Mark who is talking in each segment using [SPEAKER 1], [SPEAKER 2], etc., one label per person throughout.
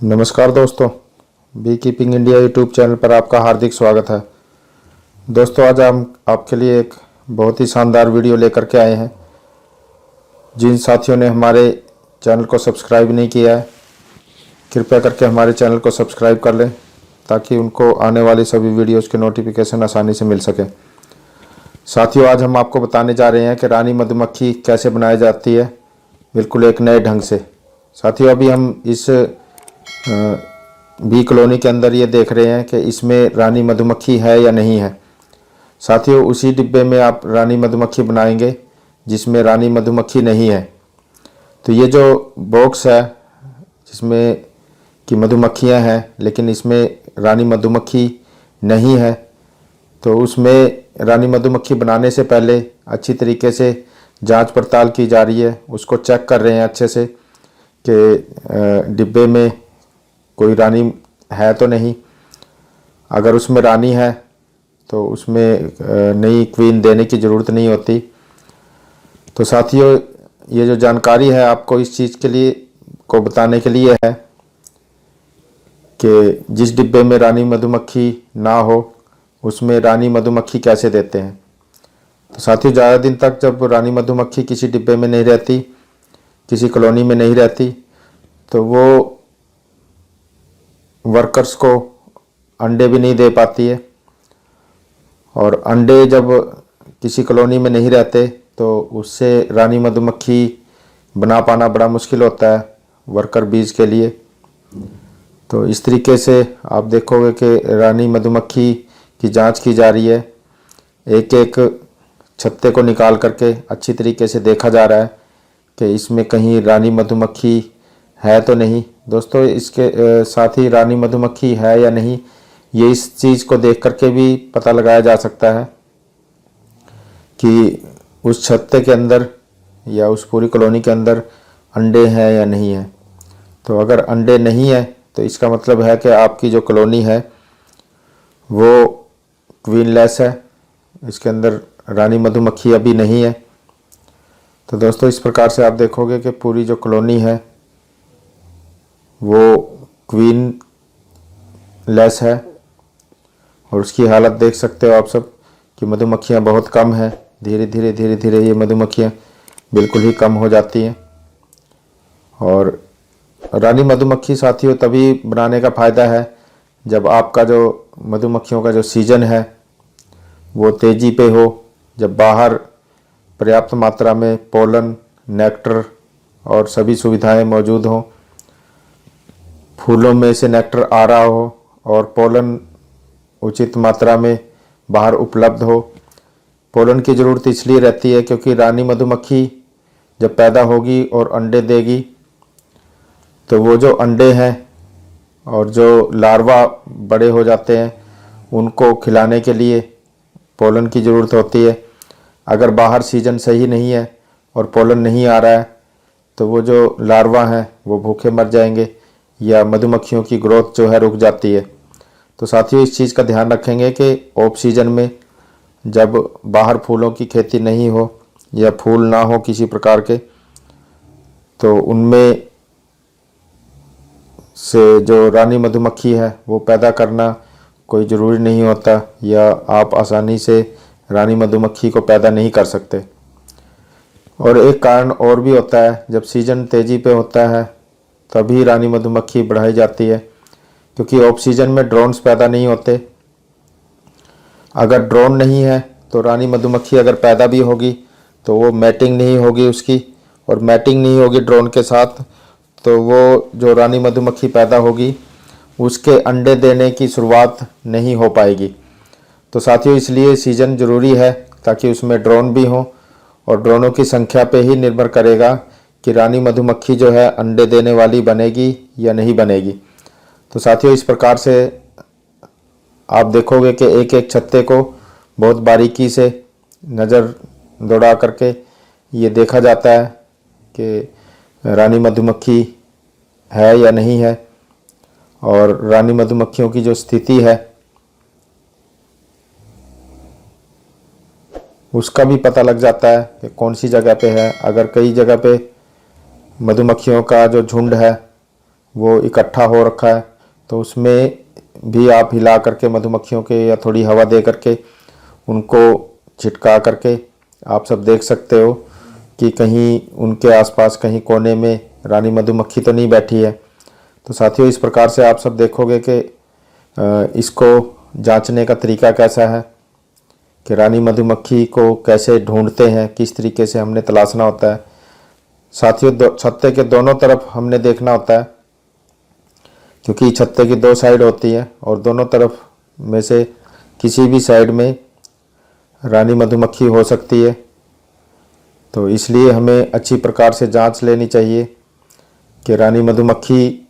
[SPEAKER 1] नमस्कार दोस्तों, bee keeping India YouTube channel पर आपका हार्दिक स्वागत है। दोस्तों, आज हम आपके लिए एक बहुत ही शानदार वीडियो लेकर के आए हैं। जिन साथियों ने हमारे चैनल को सब्सक्राइब नहीं किया है, कृपया करके हमारे चैनल को सब्सक्राइब कर लें ताकि उनको आने वाली सभी वीडियोज़ के नोटिफिकेशन आसानी से मिल सके। साथियों, आज हम आपको बताने जा रहे हैं कि रानी मधुमक्खी कैसे बनाई जाती है, बिल्कुल एक नए ढंग से। साथियों, अभी हम इस बी कॉलोनी के अंदर ये देख रहे हैं कि इसमें रानी मधुमक्खी है या नहीं है। साथियों, उसी डिब्बे में आप रानी मधुमक्खी बनाएंगे जिसमें रानी मधुमक्खी नहीं है। तो ये जो बॉक्स है जिसमें कि मधुमक्खियां हैं लेकिन इसमें रानी मधुमक्खी नहीं है, तो उसमें रानी मधुमक्खी बनाने से पहले अच्छी तरीके से जांच पड़ताल की जा रही है। उसको चेक कर रहे हैं अच्छे से कि डिब्बे में कोई रानी है तो नहीं। अगर उसमें रानी है तो उसमें नई क्वीन देने की ज़रूरत नहीं होती। तो साथियों, ये जो जानकारी है आपको इस चीज़ के लिए को बताने के लिए है कि जिस डिब्बे में रानी मधुमक्खी ना हो उसमें रानी मधुमक्खी कैसे देते हैं। तो साथियों, ज़्यादा दिन तक जब रानी मधुमक्खी किसी डिब्बे में नहीं रहती, किसी कॉलोनी में नहीं रहती, तो वो वर्कर्स को अंडे भी नहीं दे पाती है। और अंडे जब किसी कॉलोनी में नहीं रहते तो उससे रानी मधुमक्खी बना पाना बड़ा मुश्किल होता है वर्कर बीज के लिए। तो इस तरीके से आप देखोगे कि रानी मधुमक्खी की जांच की जा रही है। एक एक छत्ते को निकाल करके अच्छी तरीके से देखा जा रहा है कि इसमें कहीं रानी मधुमक्खी है तो नहीं। दोस्तों, इसके साथ ही रानी मधुमक्खी है या नहीं, ये इस चीज़ को देख करके भी पता लगाया जा सकता है कि उस छत्ते के अंदर या उस पूरी कॉलोनी के अंदर अंडे हैं या नहीं है। तो अगर अंडे नहीं है तो इसका मतलब है कि आपकी जो कॉलोनी है वो क्वीनलेस है, इसके अंदर रानी मधुमक्खी अभी नहीं है। तो दोस्तों, इस प्रकार से आप देखोगे कि पूरी जो कॉलोनी है वो क्वीन लेस है। और उसकी हालत देख सकते हो आप सब कि मधुमक्खियाँ बहुत कम हैं। धीरे धीरे ये मधुमक्खियाँ बिल्कुल ही कम हो जाती हैं। और रानी मधुमक्खी साथियों तभी बनाने का फ़ायदा है जब आपका जो मधुमक्खियों का जो सीज़न है वो तेज़ी पे हो, जब बाहर पर्याप्त मात्रा में पोलन, नेक्टर और सभी सुविधाएं मौजूद हों, फूलों में से नेक्टर आ रहा हो और पोलन उचित मात्रा में बाहर उपलब्ध हो। पोलन की ज़रूरत इसलिए रहती है क्योंकि रानी मधुमक्खी जब पैदा होगी और अंडे देगी तो वो जो अंडे हैं और जो लार्वा बड़े हो जाते हैं उनको खिलाने के लिए पोलन की ज़रूरत होती है। अगर बाहर सीजन सही नहीं है और पोलन नहीं आ रहा है तो वो जो लार्वा हैं वो भूखे मर जाएंगे या मधुमक्खियों की ग्रोथ जो है रुक जाती है। तो साथियों, इस चीज़ का ध्यान रखेंगे कि ऑफ सीजन में जब बाहर फूलों की खेती नहीं हो या फूल ना हो किसी प्रकार के, तो उनमें से जो रानी मधुमक्खी है वो पैदा करना कोई ज़रूरी नहीं होता या आप आसानी से रानी मधुमक्खी को पैदा नहीं कर सकते। और एक कारण और भी होता है, जब सीजन तेज़ी पे होता है तभी रानी मधुमक्खी बढ़ाई जाती है क्योंकि ऑफ सीजन में ड्रोन्स पैदा नहीं होते। अगर ड्रोन नहीं है तो रानी मधुमक्खी अगर पैदा भी होगी तो वो मैटिंग नहीं होगी उसकी, और मैटिंग नहीं होगी ड्रोन के साथ तो वो जो रानी मधुमक्खी पैदा होगी उसके अंडे देने की शुरुआत नहीं हो पाएगी। तो साथियों, इसलिए सीज़न ज़रूरी है ताकि उसमें ड्रोन भी हों, और ड्रोनों की संख्या पे ही निर्भर करेगा कि रानी मधुमक्खी जो है अंडे देने वाली बनेगी या नहीं बनेगी। तो साथियों, इस प्रकार से आप देखोगे कि एक एक छत्ते को बहुत बारीकी से नज़र दौड़ा करके ये देखा जाता है कि रानी मधुमक्खी है या नहीं है, और रानी मधुमक्खियों की जो स्थिति है उसका भी पता लग जाता है कि कौन सी जगह पे है। अगर कई जगह पे मधुमक्खियों का जो झुंड है वो इकट्ठा हो रखा है, तो उसमें भी आप हिला करके मधुमक्खियों के या थोड़ी हवा दे करके उनको छिटका करके आप सब देख सकते हो कि कहीं उनके आसपास कहीं कोने में रानी मधुमक्खी तो नहीं बैठी है। तो साथियों, इस प्रकार से आप सब देखोगे कि इसको जांचने का तरीका कैसा है कि रानी मधुमक्खी को कैसे ढूंढते हैं, किस तरीके से हमने तलाशना होता है। साथियों, छत्ते के दोनों तरफ हमने देखना होता है, क्योंकि छत्ते की 2 साइड होती है और दोनों तरफ में से किसी भी साइड में रानी मधुमक्खी हो सकती है। तो इसलिए हमें अच्छी प्रकार से जांच लेनी चाहिए कि रानी मधुमक्खी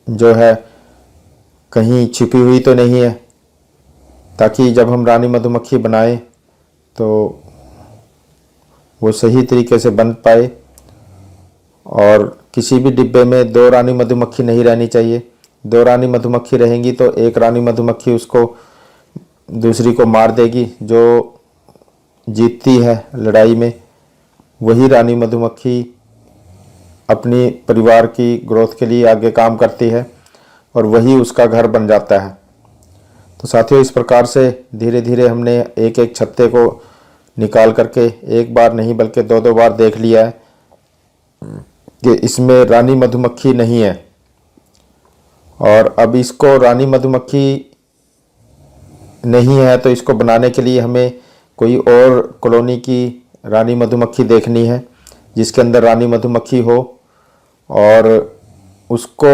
[SPEAKER 1] जो है कहीं छिपी हुई तो नहीं है, ताकि जब हम रानी मधुमक्खी बनाएं तो वो सही तरीके से बन पाए। और किसी भी डिब्बे में 2 रानी मधुमक्खी नहीं रहनी चाहिए। 2 रानी मधुमक्खी रहेंगी तो एक रानी मधुमक्खी उसको दूसरी को मार देगी। जो जीतती है लड़ाई में वही रानी मधुमक्खी अपनी परिवार की ग्रोथ के लिए आगे काम करती है और वही उसका घर बन जाता है। तो साथियों, इस प्रकार से धीरे धीरे हमने एक एक छत्ते को निकाल करके एक बार नहीं बल्कि 2-2 बार देख लिया है कि इसमें रानी मधुमक्खी नहीं है। और अब इसको रानी मधुमक्खी नहीं है तो इसको बनाने के लिए हमें कोई और कॉलोनी की रानी मधुमक्खी देखनी है जिसके अंदर रानी मधुमक्खी हो, और उसको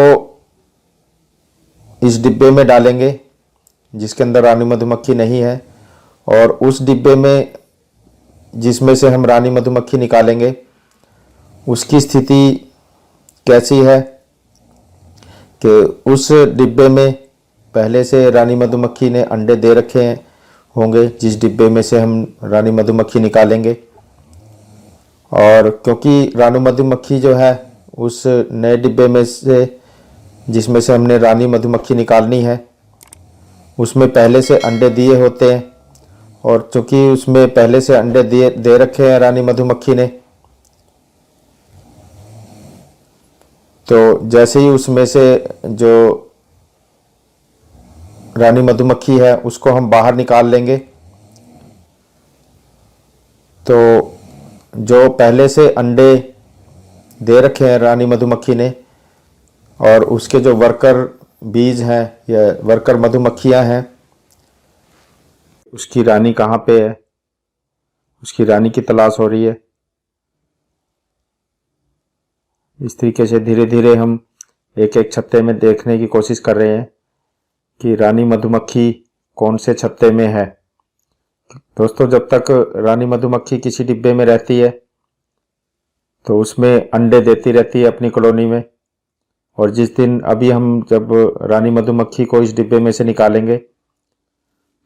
[SPEAKER 1] इस डिब्बे में डालेंगे जिसके अंदर रानी मधुमक्खी नहीं है। और उस डिब्बे में जिसमें से हम रानी मधुमक्खी निकालेंगे उसकी स्थिति कैसी है कि उस डिब्बे में पहले से रानी मधुमक्खी ने अंडे दे रखे हैं होंगे जिस डिब्बे में से हम रानी मधुमक्खी निकालेंगे। और क्योंकि रानी मधुमक्खी जो है उस नए डिब्बे में से जिसमें से हमने रानी मधुमक्खी निकालनी है उसमें पहले से अंडे दिए होते हैं, और चूंकि उसमें पहले से अंडे दे रखे हैं रानी मधुमक्खी ने, तो जैसे ही उसमें से जो रानी मधुमक्खी है उसको हम बाहर निकाल लेंगे तो जो पहले से अंडे दे रखे हैं रानी मधुमक्खी ने और उसके जो वर्कर बीज हैं या वर्कर मधुमक्खियां हैं, उसकी रानी कहाँ पे है, उसकी रानी की तलाश हो रही है। इस तरीके से धीरे धीरे हम एक एक छत्ते में देखने की कोशिश कर रहे हैं कि रानी मधुमक्खी कौन से छत्ते में है। दोस्तों, जब तक रानी मधुमक्खी किसी डिब्बे में रहती है तो उसमें अंडे देती रहती है अपनी कॉलोनी में, और जिस दिन अभी हम जब रानी मधुमक्खी को इस डिब्बे में से निकालेंगे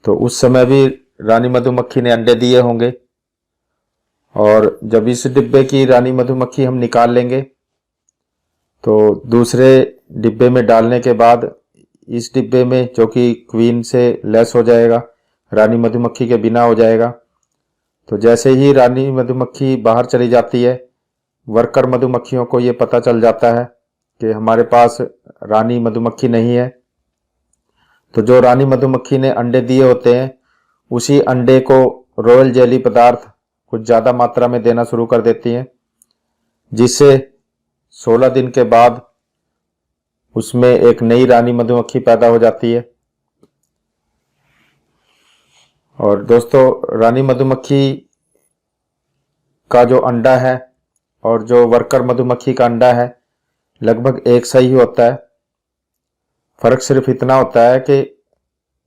[SPEAKER 1] तो उस समय भी रानी मधुमक्खी ने अंडे दिए होंगे। और जब इस डिब्बे की रानी मधुमक्खी हम निकाल लेंगे तो दूसरे डिब्बे में डालने के बाद इस डिब्बे में जो कि क्वीन से लेस हो जाएगा, रानी मधुमक्खी के बिना हो जाएगा। तो जैसे ही रानी मधुमक्खी बाहर चली जाती है, वर्कर मधुमक्खियों को ये पता चल जाता है कि हमारे पास रानी मधुमक्खी नहीं है। तो जो रानी मधुमक्खी ने अंडे दिए होते हैं उसी अंडे को रॉयल जेली पदार्थ कुछ ज़्यादा मात्रा में देना शुरू कर देती हैं, जिससे 16 दिन के बाद उसमें एक नई रानी मधुमक्खी पैदा हो जाती है। और दोस्तों, रानी मधुमक्खी का जो अंडा है और जो वर्कर मधुमक्खी का अंडा है लगभग एक सा ही होता है। फर्क सिर्फ इतना होता है कि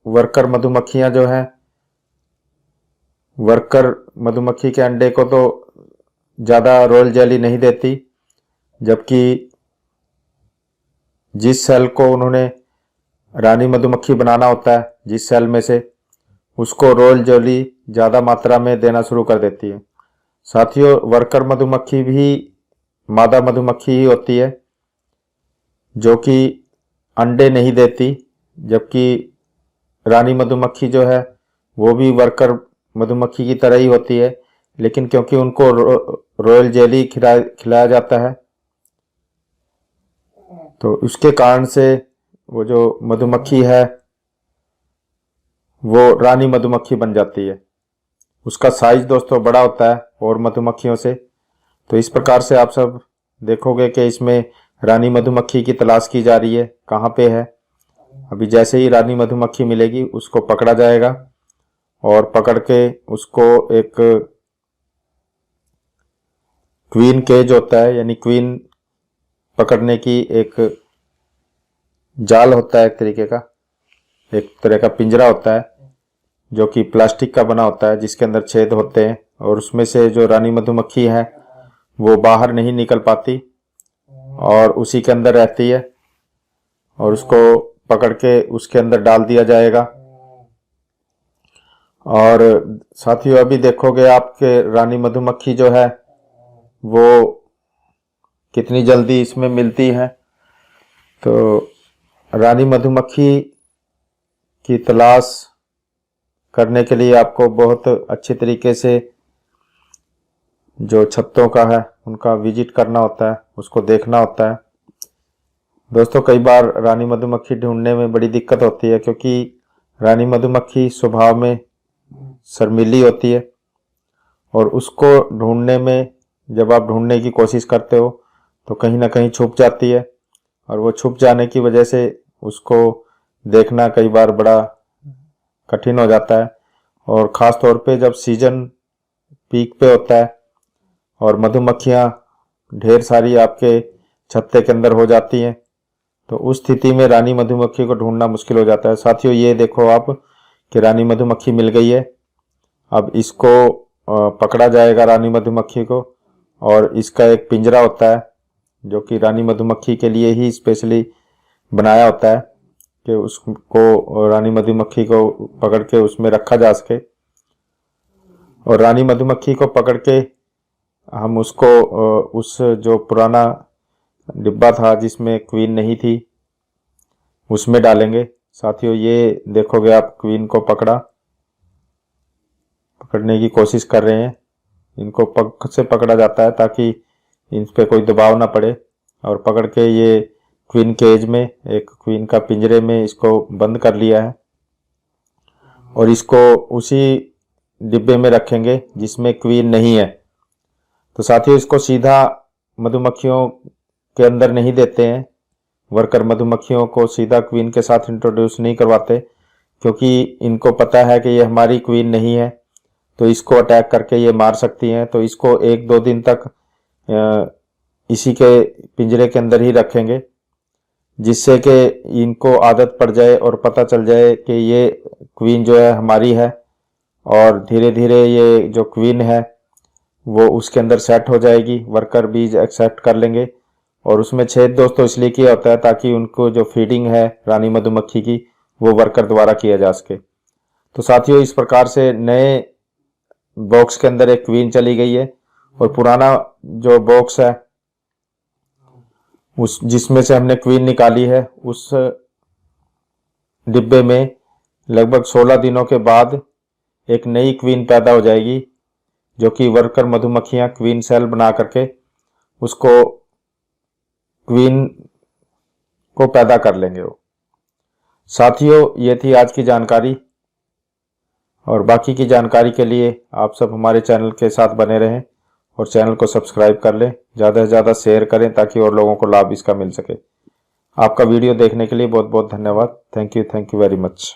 [SPEAKER 1] वर्कर मधुमक्खियां जो हैं, वर्कर मधुमक्खी के अंडे को तो ज़्यादा रॉयल जेली नहीं देती, जबकि जिस सेल को उन्होंने रानी मधुमक्खी बनाना होता है जिस सेल में से, उसको रॉयल जेली ज़्यादा मात्रा में देना शुरू कर देती है। साथियों, वर्कर मधुमक्खी भी मादा मधुमक्खी ही होती है जो कि अंडे नहीं देती, जबकि रानी मधुमक्खी जो है वो भी वर्कर मधुमक्खी की तरह ही होती है, लेकिन क्योंकि उनको रॉयल जेली खिलाया जाता है तो उसके कारण से वो जो मधुमक्खी है वो रानी मधुमक्खी बन जाती है। उसका साइज दोस्तों बड़ा होता है और मधुमक्खियों से। तो इस प्रकार से आप सब देखोगे कि इसमें रानी मधुमक्खी की तलाश की जा रही है, कहाँ पे है। अभी जैसे ही रानी मधुमक्खी मिलेगी उसको पकड़ा जाएगा और पकड़ के उसको एक क्वीन केज होता है, यानी क्वीन पकड़ने की एक जाल होता है, एक तरह का पिंजरा होता है जो कि प्लास्टिक का बना होता है, जिसके अंदर छेद होते हैं और उसमें से जो रानी मधुमक्खी है वो बाहर नहीं निकल पाती और उसी के अंदर रहती है और उसको पकड़ के उसके अंदर डाल दिया जाएगा। और साथियों अभी देखोगे आपके रानी मधुमक्खी जो है वो कितनी जल्दी इसमें मिलती है। तो रानी मधुमक्खी की तलाश करने के लिए आपको बहुत अच्छी तरीके से जो छत्तों का है उनका विजिट करना होता है, उसको देखना होता है। दोस्तों कई बार रानी मधुमक्खी ढूंढने में बड़ी दिक्कत होती है, क्योंकि रानी मधुमक्खी स्वभाव में शर्मीली होती है और उसको ढूंढने में जब आप ढूंढने की कोशिश करते हो तो कहीं ना कहीं छुप जाती है और वो छुप जाने की वजह से उसको देखना कई बार बड़ा कठिन हो जाता है। और ख़ास तौर पे जब सीजन पीक पे होता है और मधुमक्खियाँ ढेर सारी आपके छत्ते के अंदर हो जाती हैं तो उस स्थिति में रानी मधुमक्खी को ढूंढना मुश्किल हो जाता है। साथियों ये देखो आप कि रानी मधुमक्खी मिल गई है। अब इसको पकड़ा जाएगा रानी मधुमक्खी को, और इसका एक पिंजरा होता है जो कि रानी मधुमक्खी के लिए ही स्पेशली बनाया होता है कि उसको रानी मधुमक्खी को पकड़ के उसमें रखा जा सके। और रानी मधुमक्खी को पकड़ के हम उसको उस जो पुराना डिब्बा था जिसमें क्वीन नहीं थी उसमें डालेंगे। साथियों ये देखोगे आप क्वीन को पकड़ने की कोशिश कर रहे हैं। इनको पग से पकड़ा जाता है ताकि इन पे कोई दबाव ना पड़े, और पकड़ के ये क्वीन केज में, एक क्वीन का पिंजरे में इसको बंद कर लिया है और इसको उसी डिब्बे में रखेंगे जिसमें क्वीन नहीं है। तो साथियों इसको सीधा मधुमक्खियों के अंदर नहीं देते हैं, वर्कर मधुमक्खियों को सीधा क्वीन के साथ इंट्रोड्यूस नहीं करवाते, क्योंकि इनको पता है कि ये हमारी क्वीन नहीं है तो इसको अटैक करके ये मार सकती हैं। तो इसको 1-2 दिन तक इसी के पिंजरे के अंदर ही रखेंगे, जिससे कि इनको आदत पड़ जाए और पता चल जाए कि ये क्वीन जो है हमारी है, और धीरे धीरे ये जो क्वीन है वो उसके अंदर सेट हो जाएगी। वर्कर भी एक्सेप्ट कर लेंगे। और उसमें छेद दोस्तों इसलिए किया होता है ताकि उनको जो फीडिंग है रानी मधुमक्खी की वो वर्कर द्वारा किया जा सके। तो साथियों इस प्रकार से नए बॉक्स के अंदर एक क्वीन चली गई है, और पुराना जो बॉक्स है उस जिसमें से हमने क्वीन निकाली है उस डिब्बे में लगभग 16 दिनों के बाद एक नई क्वीन पैदा हो जाएगी, जो कि वर्कर मधुमक्खियां क्वीन सेल बना करके उसको क्वीन को पैदा कर लेंगे वो। साथियों ये थी आज की जानकारी, और बाकी की जानकारी के लिए आप सब हमारे चैनल के साथ बने रहें और चैनल को सब्सक्राइब कर लें, ज़्यादा से ज़्यादा शेयर करें ताकि और लोगों को लाभ इसका मिल सके। आपका वीडियो देखने के लिए बहुत बहुत धन्यवाद। Thank you very much.